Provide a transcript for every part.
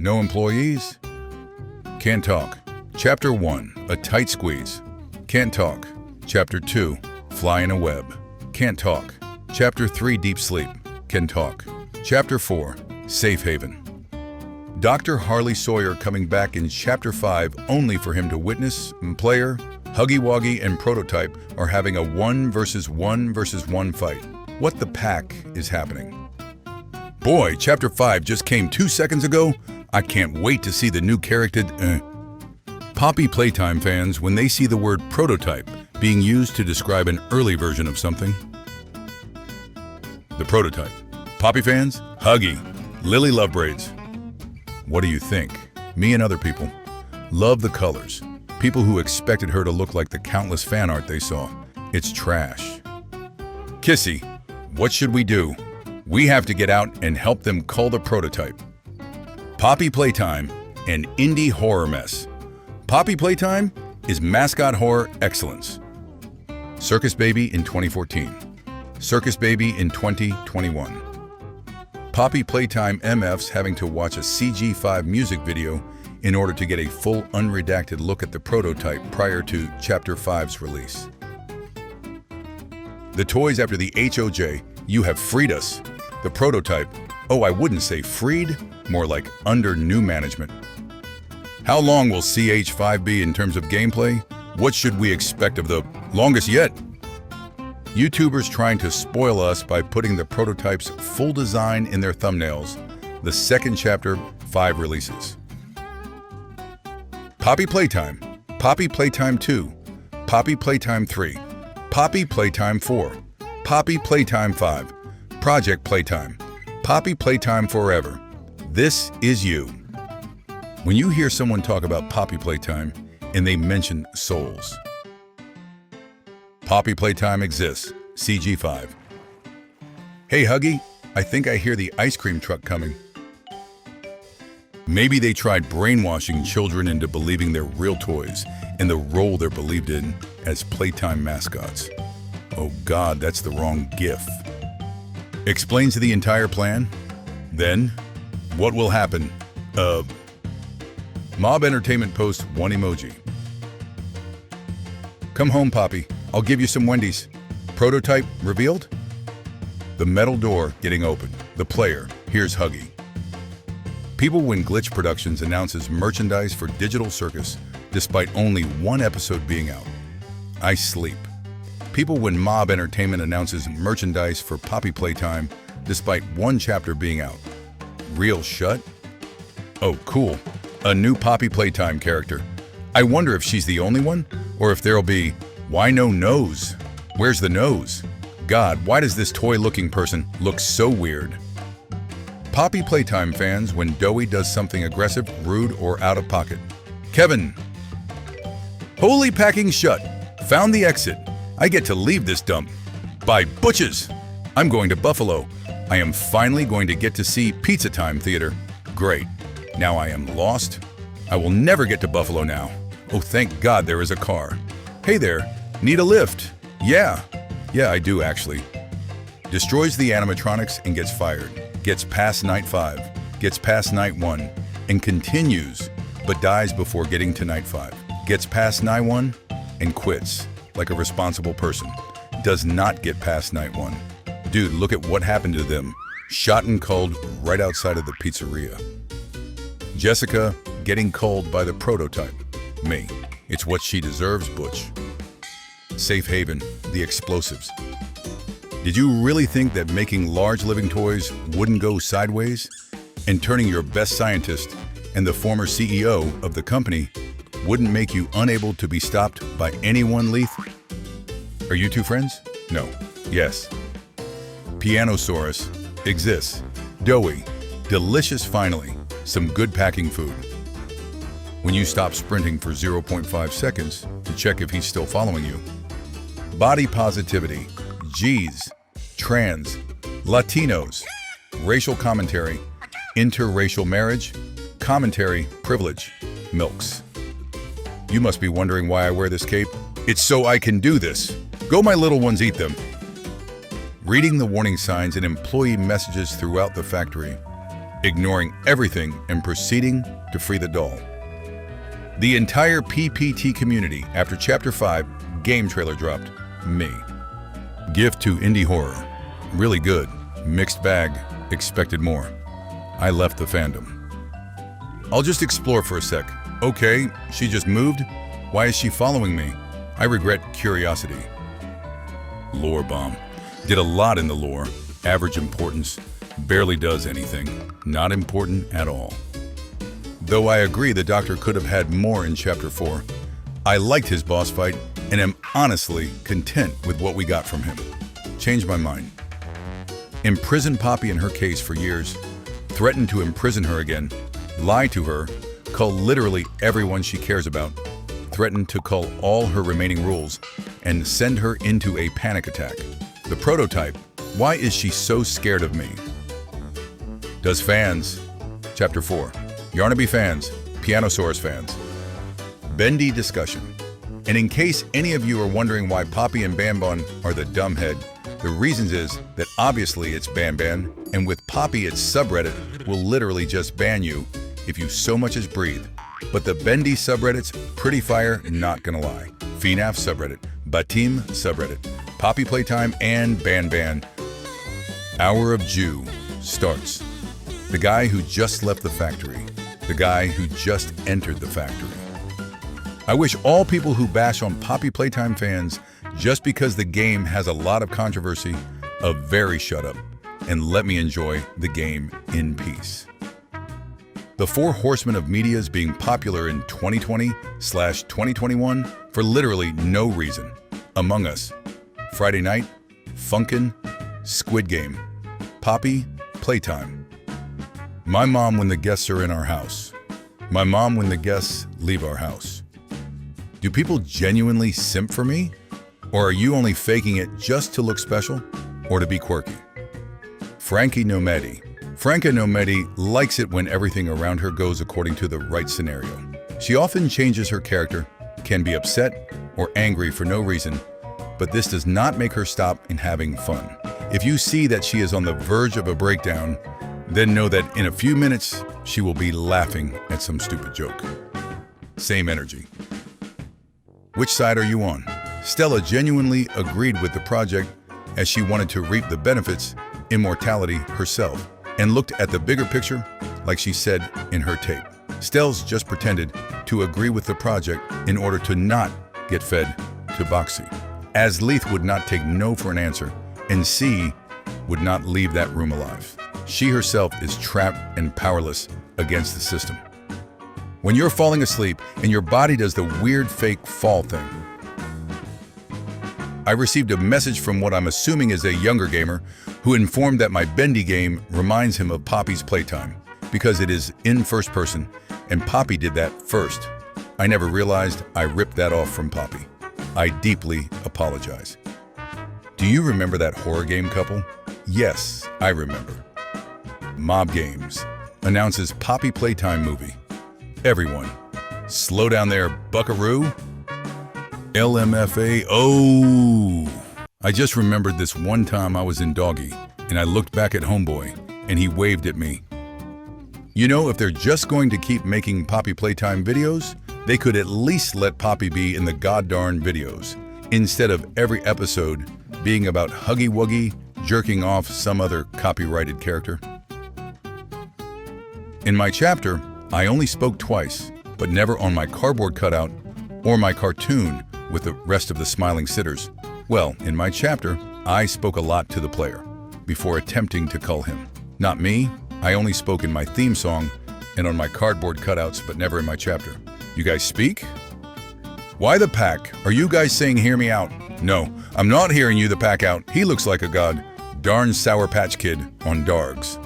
No employees? Can't talk. Chapter 1, a tight squeeze. Can't talk. Chapter 2, fly in a web. Can't talk. Chapter 3, deep sleep. Can talk. Chapter 4, safe haven. Dr. Harley Sawyer coming back in Chapter 5 only for him to witness player, Huggy Wuggy, and Prototype are having a 1 versus 1 versus 1 fight. What the pack is happening? Boy, Chapter 5 just came 2 seconds ago. I can't wait to see the new character. Poppy Playtime fans, when they see the word prototype being used to describe an early version of something. The prototype. Poppy fans, Huggy, Lily Lovebraids. What do you think? Me and other people love the colors. People who expected her to look like the countless fan art they saw. It's trash. Kissy, what should we do? We have to get out and help them cull the prototype. Poppy Playtime, an indie horror mess. Poppy Playtime is mascot horror excellence. Circus Baby in 2014. Circus Baby in 2021. Poppy Playtime MFs having to watch a CG5 music video in order to get a full unredacted look at the prototype prior to Chapter 5's release. The toys after the HOJ, you have freed us. The prototype, oh, I wouldn't say freed, more like under new management. How long will CH5 be in terms of gameplay? What should we expect of the longest yet? YouTubers trying to spoil us by putting the prototype's full design in their thumbnails. The second Chapter 5 releases. Poppy Playtime, Poppy Playtime 2, Poppy Playtime 3, Poppy Playtime 4, Poppy Playtime 5, Project Playtime, Poppy Playtime Forever. This is you. When you hear someone talk about Poppy Playtime and they mention souls. Poppy Playtime exists, CG5. Hey Huggy, I think I hear the ice cream truck coming. Maybe they tried brainwashing children into believing they're real toys and the role they're believed in as Playtime mascots. Oh God, that's the wrong GIF. Explains the entire plan? Then, what will happen? Mob Entertainment posts 1 emoji. Come home, Poppy. I'll give you some Wendy's. Prototype revealed? The metal door getting opened. The player, here's Huggy. People when Glitch Productions announces merchandise for Digital Circus despite only 1 episode being out. I sleep. People when Mob Entertainment announces merchandise for Poppy Playtime despite 1 chapter being out. Real shut? Oh, cool. A new Poppy Playtime character. I wonder if she's the only one, or if there'll be, why no nose? Where's the nose? God, why does this toy-looking person look so weird? Poppy Playtime fans when Doey does something aggressive, rude, or out of pocket. Kevin. Holy packing shut. Found the exit. I get to leave this dump. By butches. I'm going to Buffalo. I am finally going to get to see Pizza Time Theater. Great. Now I am lost. I will never get to Buffalo now. Oh, thank God there is a car. Hey there, need a lift? Yeah, I do actually. Destroys the animatronics and gets fired. Gets past night 5, gets past night 1, and continues, but dies before getting to night 5. Gets past night 1 and quits, like a responsible person. Does not get past night 1. Dude, look at what happened to them. Shot and culled right outside of the pizzeria. Jessica getting culled by the prototype. Me. It's what she deserves, Butch. Safe haven, the explosives. Did you really think that making large living toys wouldn't go sideways? And turning your best scientist and the former CEO of the company wouldn't make you unable to be stopped by anyone lethal? Are you two friends? No. Yes. Pianosaurus exists. Doughy. Delicious finally. Some good packing food. When you stop sprinting for 0.5 seconds to check if he's still following you. Body positivity. G's. Trans. Latinos. Racial commentary. Interracial marriage. Commentary. Privilege. Milks. You must be wondering why I wear this cape. It's so I can do this. Go my little ones, eat them. Reading the warning signs and employee messages throughout the factory. ignoring everything and proceeding to free the doll. The entire PPT community, after Chapter 5, game trailer dropped. Me. Gift to indie horror. Really good. Mixed bag. Expected more. I left the fandom. I'll just explore for a sec. Okay, she just moved? Why is she following me? I regret curiosity. Lore bomb. Did a lot in the lore. Average importance. Barely does anything. Not important at all. Though I agree the Doctor could have had more in Chapter 4, I liked his boss fight and am honestly content with what we got from him. Changed my mind. Imprisoned Poppy in her case for years, threatened to imprison her again, lie to her, cull literally everyone she cares about, threatened to cull all her remaining rules, and send her into a panic attack. The prototype, why is she so scared of me? Does fans, Chapter 4, Yarnaby fans, Pianosaurus fans. Bendy discussion. And in case any of you are wondering why Poppy and Banban are the dumbhead, the reasons is that obviously it's Banban, and with Poppy its subreddit will literally just ban you if you so much as breathe. But the Bendy subreddits, pretty fire, not gonna lie. FNAF subreddit, Batim subreddit, Poppy Playtime, and Banban. Hour of Jew starts. The guy who just left the factory. The guy who just entered the factory. I wish all people who bash on Poppy Playtime fans just because the game has a lot of controversy a very shut up and let me enjoy the game in peace. The four horsemen of medias being popular in 2020/2021 for literally no reason. Among Us, Friday Night, Funkin', Squid Game, Poppy, Playtime. My mom when the guests are in our house. My mom when the guests leave our house. Do people genuinely simp for me? Or are you only faking it just to look special or to be quirky? Frankie Nomedi. Franca Nomedi likes it when everything around her goes according to the right scenario. She often changes her character, can be upset or angry for no reason, but this does not make her stop in having fun. If you see that she is on the verge of a breakdown, then know that in a few minutes, she will be laughing at some stupid joke. Same energy. Which side are you on? Stella genuinely agreed with the project as she wanted to reap the benefits, immortality herself, and looked at the bigger picture like she said in her tape. Stells just pretended to agree with the project in order to not get fed to Boxy, as Leith would not take no for an answer, and C would not leave that room alive. She herself is trapped and powerless against the system. When you're falling asleep and your body does the weird fake fall thing. I received a message from what I'm assuming is a younger gamer who informed that my Bendy game reminds him of Poppy's Playtime because it is in first person and Poppy did that first. I never realized I ripped that off from Poppy. I deeply apologize. Do you remember that horror game couple? Yes, I remember. Mob Games announces Poppy Playtime movie. Everyone, slow down there, buckaroo. LMFA, oh! I just remembered this one time I was in Doggy, and I looked back at Homeboy, and he waved at me. You know, if they're just going to keep making Poppy Playtime videos, they could at least let Poppy be in the goddarn videos, instead of every episode being about Huggy Wuggy jerking off some other copyrighted character. In my chapter, I only spoke twice, but never on my cardboard cutout or my cartoon with the rest of the smiling sitters. Well, in my chapter, I spoke a lot to the player before attempting to cull him. Not me, I only spoke in my theme song and on my cardboard cutouts, but never in my chapter. You guys speak? Why the pack? Are you guys saying hear me out? No, I'm not hearing you the pack out. He looks like a god. Darn Sour Patch Kid on Dargs.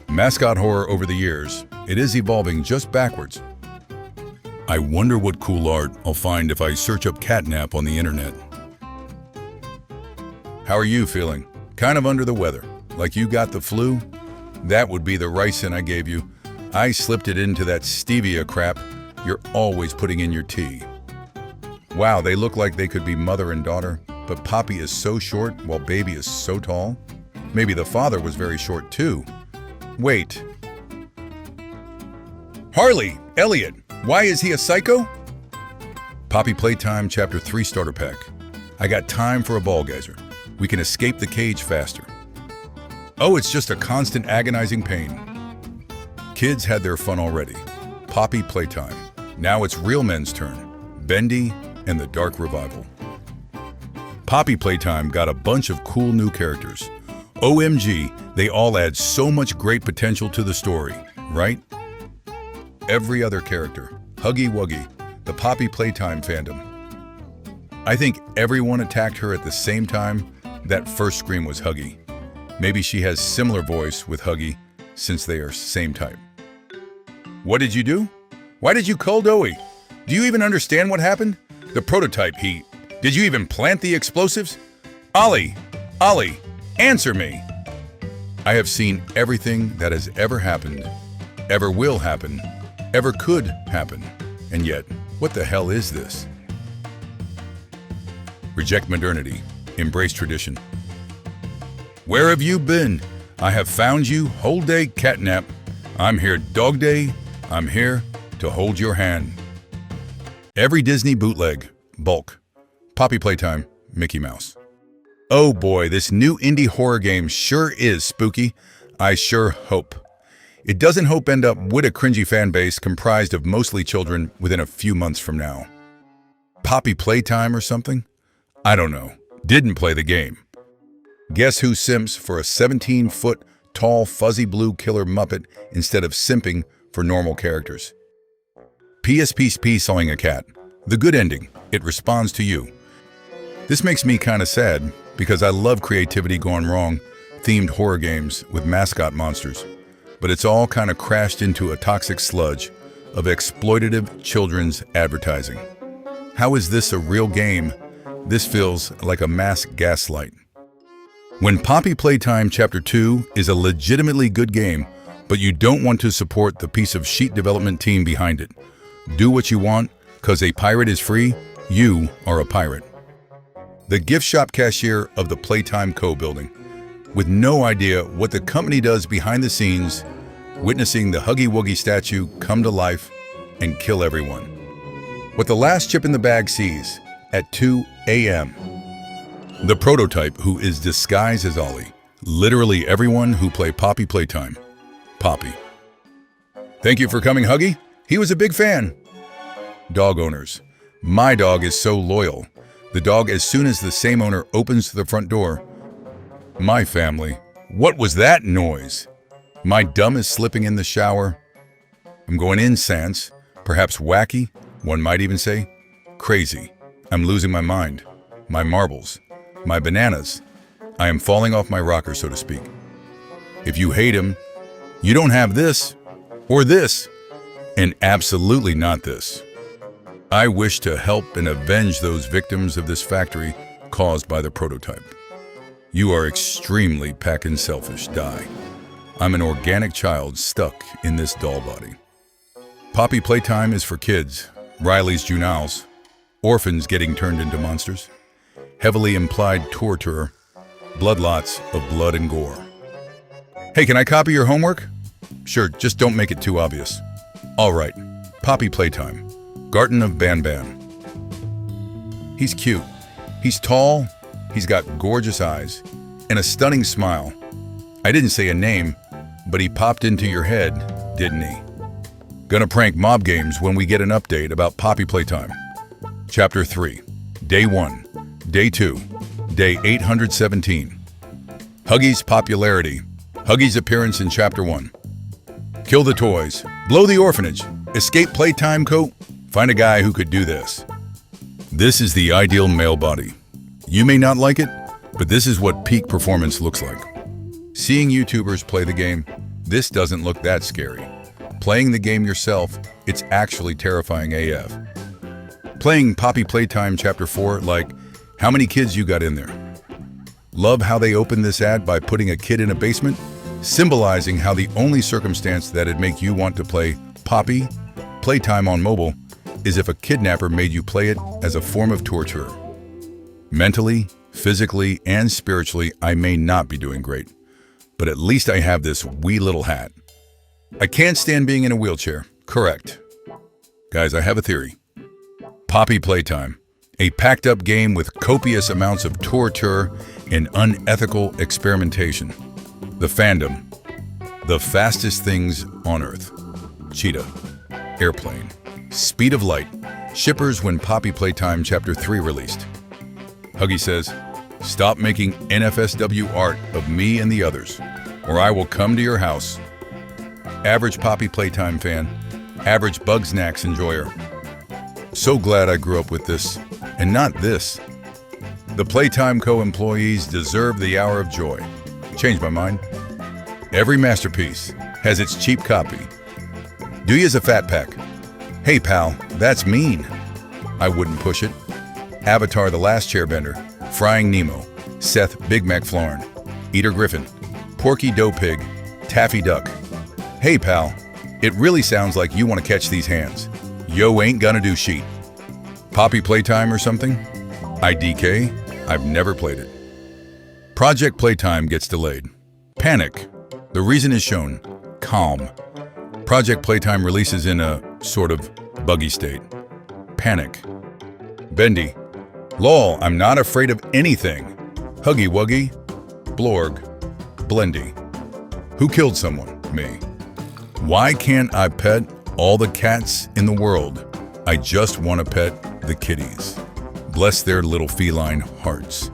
Mascot horror over the years, it is evolving just backwards. I wonder what cool art I'll find if I search up catnap on the internet. How are you feeling? Kind of under the weather, like you got the flu? That would be the ricin I gave you. I slipped it into that stevia crap you're always putting in your tea. Wow, they look like they could be mother and daughter, but Poppy is so short while Baby is so tall. Maybe the father was very short too. Wait. Harley, Elliot, why is he a psycho? Poppy Playtime Chapter 3 Starter Pack. I got time for a ballgazer. We can escape the cage faster. Oh, it's just a constant agonizing pain. Kids had their fun already. Poppy Playtime. Now it's real men's turn. Bendy and the Dark Revival. Poppy Playtime got a bunch of cool new characters. OMG, they all add so much great potential to the story, right? Every other character. Huggy Wuggy. The Poppy Playtime fandom. I think everyone attacked her at the same time. That first scream was Huggy. Maybe she has similar voice with Huggy since they are same type. What did you do? Why did you cull Doey? Do you even understand what happened? The prototype heat. Did you even plant the explosives? Ollie, answer me. I have seen everything that has ever happened, ever will happen, ever could happen. And yet, what the hell is this? Reject modernity. Embrace tradition. Where have you been? I have found you, whole day catnap. I'm here dog day. I'm here to hold your hand. Every Disney bootleg. Bulk. Poppy Playtime. Mickey Mouse. Oh boy, this new indie horror game sure is spooky. I sure hope. It doesn't hope end up with a cringy fan base comprised of mostly children within a few months from now. Poppy Playtime or something? I don't know. Didn't play the game. Guess who simps for a 17-foot tall fuzzy blue killer Muppet instead of simping for normal characters? PSP sawing a cat. The good ending. It responds to you. This makes me kind of sad because I love creativity gone wrong, themed horror games with mascot monsters. But it's all kind of crashed into a toxic sludge of exploitative children's advertising. How is this a real game? This feels like a mass gaslight. When Poppy Playtime Chapter 2 is a legitimately good game, but you don't want to support the piece of shit development team behind it. Do what you want, cause a pirate is free, you are a pirate. The gift shop cashier of the Playtime Co. building, with no idea what the company does behind the scenes, witnessing the Huggy Wuggy statue come to life and kill everyone. What the last chip in the bag sees at 2 a.m. The prototype who is disguised as Ollie. Literally everyone who play Poppy Playtime. Poppy. Thank you for coming, Huggy. He was a big fan. Dog owners. My dog is so loyal. The dog, as soon as the same owner opens the front door. My family. What was that noise? My dumb is slipping in the shower. I'm going in, Sans. Perhaps wacky, one might even say. Crazy. I'm losing my mind. My marbles. My bananas. I am falling off my rocker, so to speak. If you hate him, you don't have this, or this, and absolutely not this. I wish to help and avenge those victims of this factory caused by the prototype. You are extremely packin' selfish, die. I'm an organic child stuck in this doll body. Poppy Playtime is for kids, Riley's juveniles, orphans getting turned into monsters, heavily implied torture, bloodlots of blood and gore. Hey, can I copy your homework? Sure, just don't make it too obvious. All right, Poppy Playtime, Garten of Banban. He's cute. He's tall. He's got gorgeous eyes and a stunning smile. I didn't say a name, but he popped into your head, didn't he? Gonna prank mob games when we get an update about Poppy Playtime. Chapter 3, Day 1, Day 2, Day 817. Huggy's popularity. Huggy's appearance in Chapter 1. Kill the toys. Blow the orphanage. Escape Playtime Co. Find a guy who could do this. This is the ideal male body. You may not like it, but this is what peak performance looks like. Seeing YouTubers play the game, this doesn't look that scary. Playing the game yourself, it's actually terrifying AF. Playing Poppy Playtime Chapter 4, like, how many kids you got in there? Love how they opened this ad by putting a kid in a basement, symbolizing how the only circumstance that'd make you want to play Poppy Playtime on mobile is if a kidnapper made you play it as a form of torture. Mentally, physically, and spiritually, I may not be doing great. but at least I have this wee little hat. I can't stand being in a wheelchair. Correct. Guys, I have a theory. Poppy Playtime, a packed-up game with copious amounts of torture and unethical experimentation. The Fandom, the fastest things on Earth. Cheetah, airplane, speed of light, shippers when Poppy Playtime Chapter 3 released. Huggy says, "Stop making NFSW art of me and the others, or I will come to your house." Average Poppy Playtime fan, average Bugsnax enjoyer. So glad I grew up with this, and not this. The Playtime Co. employees deserve the hour of joy. Changed my mind. Every masterpiece has its cheap copy. Dooya's a fat pack. Hey pal, that's mean. I wouldn't push it. Avatar the Last Chairbender, Frying Nemo, Seth Big Mac Florin, Eater Griffin, Porky Dough Pig, Taffy Duck. Hey pal, it really sounds like you want to catch these hands. Yo ain't gonna do sheet. Poppy Playtime or something? IDK? I've never played it. Project Playtime gets delayed. Panic. The reason is shown. Calm. Project Playtime releases in a, sort of, buggy state. Panic. Bendy. Lol, I'm not afraid of anything. Huggy Wuggy. Blorg. Blendy. Who killed someone? Me. Why can't I pet all the cats in the world? I just want to pet the kitties. Bless their little feline hearts.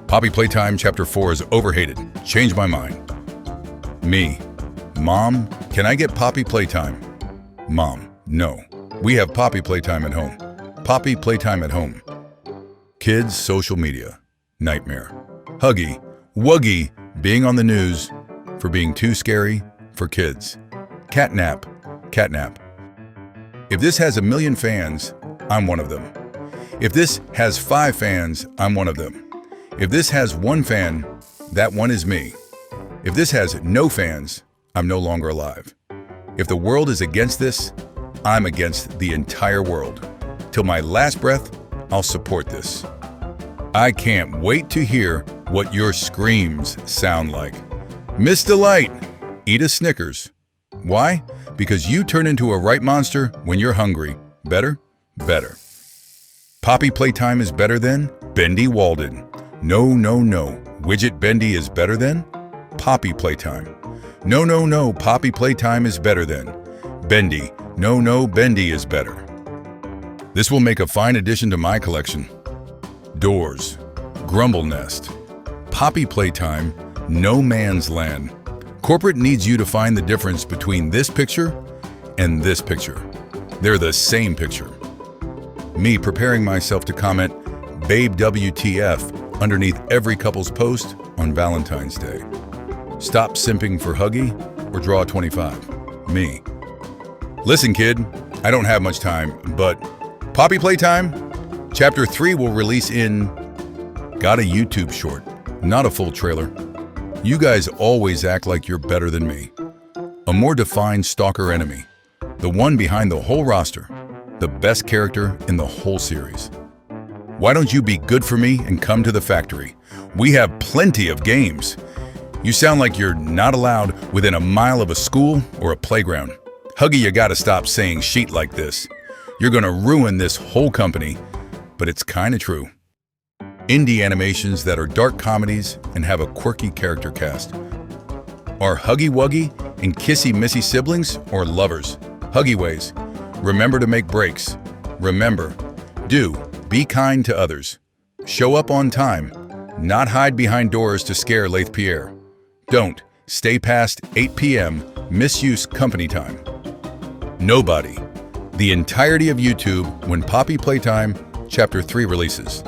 Poppy Playtime Chapter 4 is overhated. Change my mind. Me. Mom, can I get Poppy Playtime? Mom, no. We have Poppy Playtime at home. Poppy Playtime at home. Kids, social media. Nightmare. Huggy, Wuggy, being on the news for being too scary for kids. Catnap. Catnap. If this has 1 million fans, I'm one of them. If this has 5 fans, I'm one of them. If this has 1 fan, that one is me. If this has no fans, I'm no longer alive. If the world is against this, I'm against the entire world. Till my last breath, I'll support this. I can't wait to hear what your screams sound like. Miss Delight, eat a Snickers. Why? Because you turn into a right monster when you're hungry. Better? Better. Poppy Playtime is better than Bendy Walden. No, no, no. Widget Bendy is better than Poppy Playtime. No, no, no. Poppy Playtime is better than Bendy. No, no. Bendy is better. This will make a fine addition to my collection. Doors. Grumble Nest. Poppy Playtime. No Man's Land. Corporate needs you to find the difference between this picture and this picture. They're the same picture. Me preparing myself to comment Babe WTF underneath every couple's post on Valentine's Day. Stop simping for Huggy or draw 25. Me. Listen kid, I don't have much time, but Poppy Playtime Chapter 3 will release in... Got a YouTube short, not a full trailer. You guys always act like you're better than me. A more defined stalker enemy. The one behind the whole roster. The best character in the whole series. Why don't you be good for me and come to the factory? We have plenty of games. You sound like you're not allowed within a mile of a school or a playground. Huggy, you gotta stop saying sheet like this. You're gonna ruin this whole company, but it's kinda true. Indie animations that are dark comedies and have a quirky character cast. Are Huggy Wuggy and Kissy Missy siblings or lovers? Huggy ways. Remember to make breaks. Remember. Do. Be kind to others. Show up on time. Not hide behind doors to scare Laith Pierre. Don't. Stay past 8 p.m. Misuse company time. Nobody. The entirety of YouTube when Poppy Playtime Chapter 3 releases.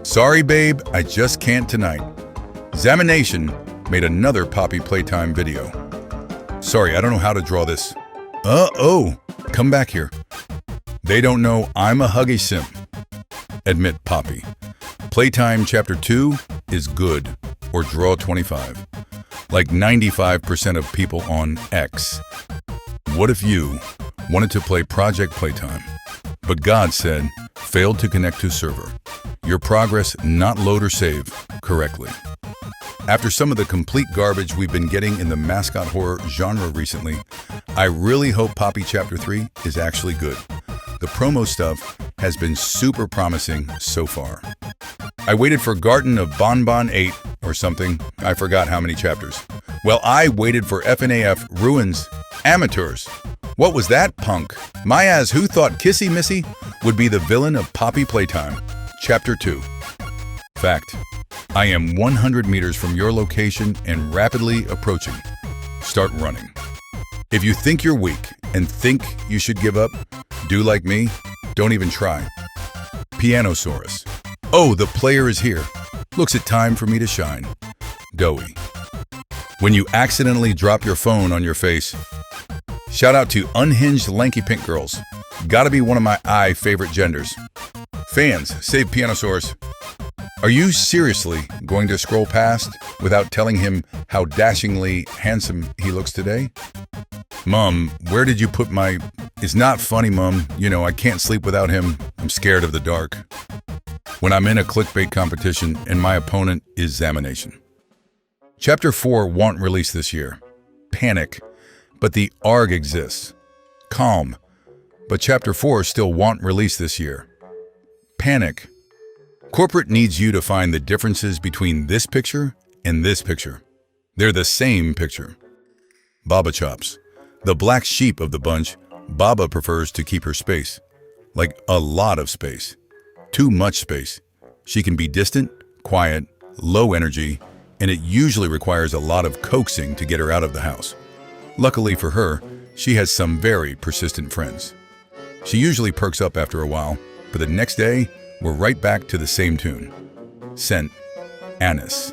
Sorry, babe, I just can't tonight. Examination made another Poppy Playtime video. Sorry, I don't know how to draw this. Oh, come back here. They don't know I'm a Huggy simp. Admit Poppy. Playtime Chapter 2 is good, or draw 25. Like 95% of people on X. What if you wanted to play Project Playtime, but God said, failed to connect to server? Your progress not load or save correctly. After some of the complete garbage we've been getting in the mascot horror genre recently, I really hope Poppy Chapter 3 is actually good. The promo stuff has been super promising so far. I waited for Garden of Bonbon 8 or something. I forgot how many chapters. Well, I waited for FNAF Ruins Amateurs. What was that, punk? My ass, who thought Kissy Missy would be the villain of Poppy Playtime? Chapter 2. Fact. I am 100 meters from your location and rapidly approaching. Start running. If you think you're weak and think you should give up, do like me. Don't even try. Pianosaurus. Oh, the player is here. Looks it time for me to shine. Doughy. When you accidentally drop your phone on your face. Shout out to unhinged lanky pink girls. Gotta be one of my favorite genders. Fans, save Pianosaurus. Are you seriously going to scroll past without telling him how dashingly handsome he looks today? Mom, where did you put my... It's not funny, Mom. You know, I can't sleep without him. I'm scared of the dark. When I'm in a clickbait competition and my opponent is Examination. Chapter 4 won't release this year. Panic. But the ARG exists. Calm. But Chapter 4 still won't release this year. Panic. Corporate needs you to find the differences between this picture and this picture. They're the same picture. Baba Chops. The black sheep of the bunch, Baba prefers to keep her space. Like a lot of space. Too much space. She can be distant, quiet, low energy, and it usually requires a lot of coaxing to get her out of the house. Luckily for her, she has some very persistent friends. She usually perks up after a while, but the next day, we're right back to the same tune. Scent. Anise.